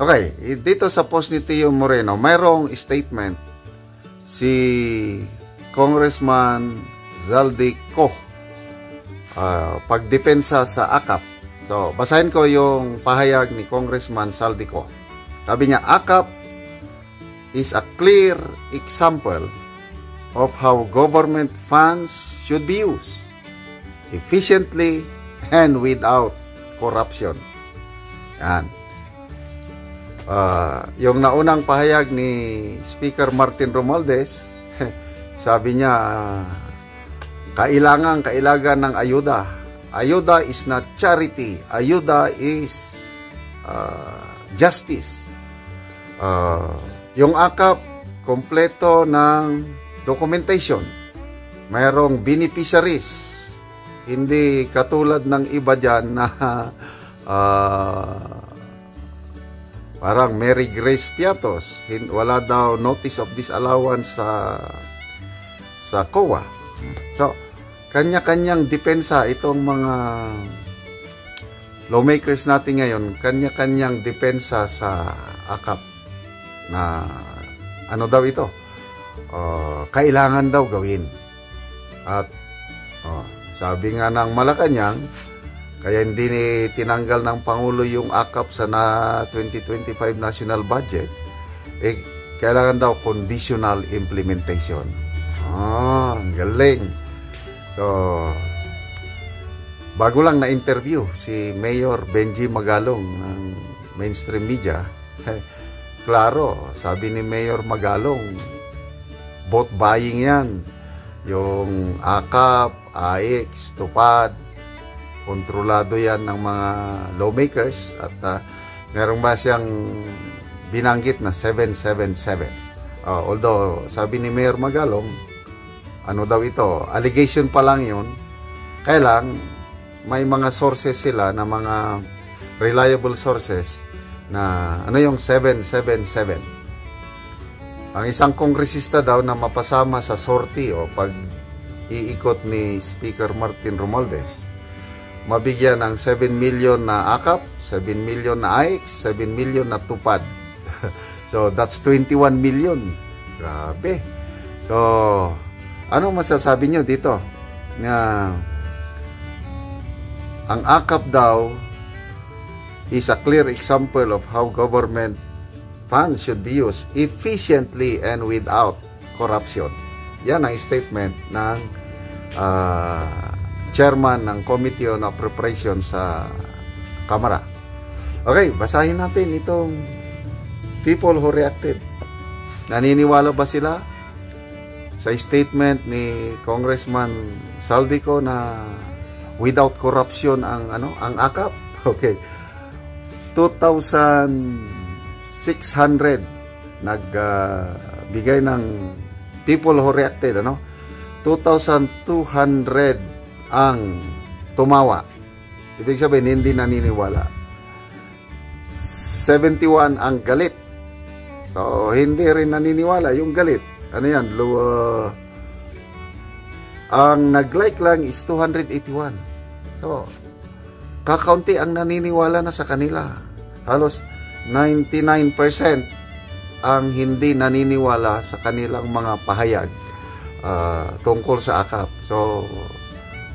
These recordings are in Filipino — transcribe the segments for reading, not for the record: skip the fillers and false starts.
Okay, dito sa post ni Tio Moreno, mayroong statement si Congressman Zaldico pagdepensa sa AKAP. So, basahin ko yung pahayag ni Congressman Zaldico. Sabi niya, AKAP is a clear example of how government funds should be used efficiently and without corruption. Yan. Yung naunang pahayag ni Speaker Martin Romualdez, sabi niya, kailangan ng ayuda. Ayuda is not charity. Ayuda is justice. Yung AKAP, kompleto ng documentation. Mayroong beneficiaries. Hindi katulad ng iba dyan na parang Mary Grace Piatos, wala daw notice of disallowance sa COA. So, kanya-kanyang depensa itong mga lawmakers natin ngayon, kanya-kanyang depensa sa AKAP na ano daw ito, kailangan daw gawin. At sabi nga ng Malacanang, kaya hindi tinanggal ng Pangulo yung AKAP sa 2025 national budget, kailangan daw conditional implementation. Ang galing. So, bago lang na-interview si Mayor Benji Magalong ng mainstream media, klaro, sabi ni Mayor Magalong, vote buying yan. Yung AKAP, AX, TUPAD, kontrolado yan ng mga lawmakers at meron ba siyang binanggit na 777. Although sabi ni Mayor Magalong, ano daw ito, allegation pa lang yun, kaya lang may mga sources sila na mga reliable sources na ano yung 777. Ang isang kongresista daw na mapasama sa sortie o pag-iikot ni Speaker Martin Romualdez, mabigyan ng 7 million na AKAP, 7 million na AX, 7 million na TUPAD. So, that's 21 million. Grabe. So, ano masasabi nyo dito? Na ang AKAP daw is a clear example of how government funds should be used efficiently and without corruption. Yan ang statement ng chairman ng Committee on Appropriations sa Kamara. Okay, basahin natin itong people who reacted. Naniniwala ba sila sa statement ni Congressman Zaldico na without corruption ang AKAP? Okay. 2,600 nagbigay ng people who reacted, 2,200 ang tumawa. Ibig sabihin, hindi naniniwala. 71 ang galit. So, hindi rin naniniwala yung galit. Ano yan? Ang nag-like lang is 281. So, kakaunti ang naniniwala na sa kanila. Halos 99% ang hindi naniniwala sa kanilang mga pahayag tungkol sa AKAP. So,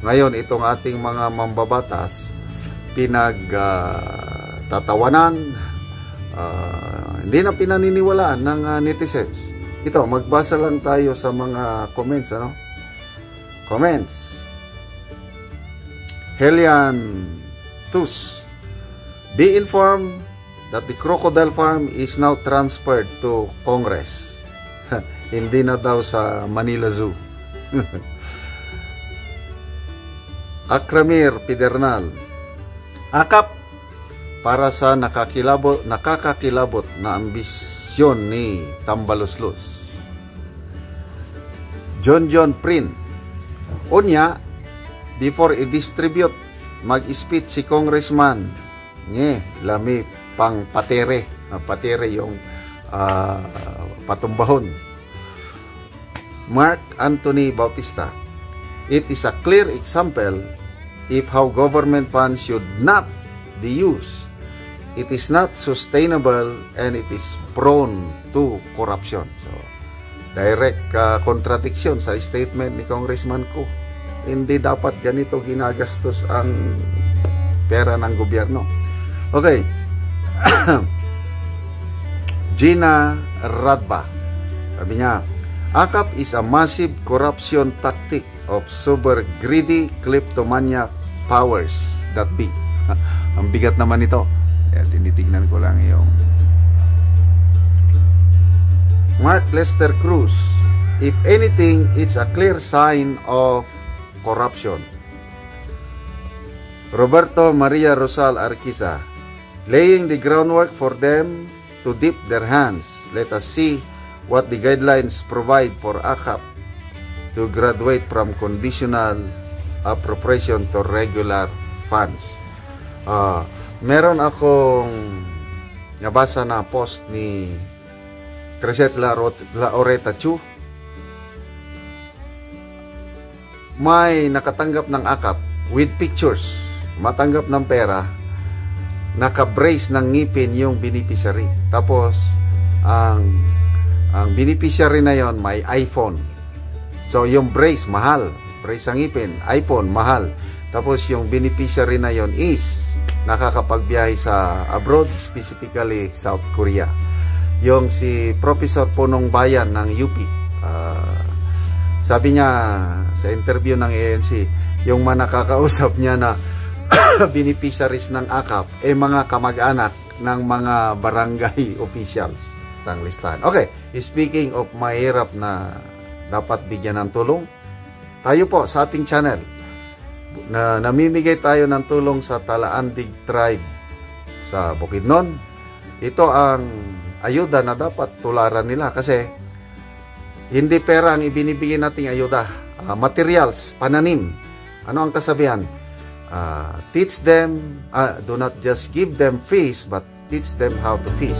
ngayon, itong ating mga mambabatas, pinagtatawanan, hindi na pinaniniwalaan ng netizens. Ito, magbasa lang tayo sa mga comments, Comments. Helian Tus. Be informed that the crocodile farm is now transferred to Congress. Hindi na daw sa Manila Zoo. Akramir Pidernal. AKAP para sa nakakakilabot na ambisyon ni Tambaluslos. John Prin. Unya, before i-distribute, mag-speech si Congressman. Lami pang patere. Patere yung patumbahon. Mark Anthony Bautista. It is a clear example if how government funds should not be used it is not sustainable and it is prone to corruption. So, direct contradiction sa statement ni Congressman Koo. Hindi dapat ganito ginagastos ang pera ng gobyerno. Okay. Gina Radba. Sabi niya, AKAP is a massive corruption tactic of super greedy kleptomaniac powers that be. Ang bigat naman ito. Kaya tinitignan ko lang yung Mark Lester Cruz. If anything, it's a clear sign of corruption. Roberto Maria Rosal Arquiza, laying the groundwork for them to dip their hands. Let us see what the guidelines provide for AKAP to graduate from conditional appropriation to regular funds. Meron akong nabasa na post ni Crescent Laoreta Chu. May nakatanggap ng AKAP with pictures, matanggap ng pera, naka-brace ng ngipin yung beneficiary. Tapos, ang beneficiary na yon may iPhone. So, yung brace, mahal. Brace ang ngipin, iPhone, mahal. Tapos, yung beneficiary na yon is nakakapagbiyahe sa abroad, specifically South Korea. Yung si Professor Punong Bayan ng UP, sabi niya sa interview ng ANC, yung mga nakakausap niya na beneficiaries ng AKAP mga kamag-anak ng mga barangay officials ng listahan. Okay, speaking of mahirap na dapat bigyan ng tulong, tayo po sa ating channel na namimigay tayo ng tulong sa Talaandig Tribe sa Bukidnon. Ito ang ayuda na dapat tularan nila kasi hindi pera ang ibinibigay nating ayuda. Materials, pananim. Ano ang kasabihan? Teach them, do not just give them fish, but teach them how to fish.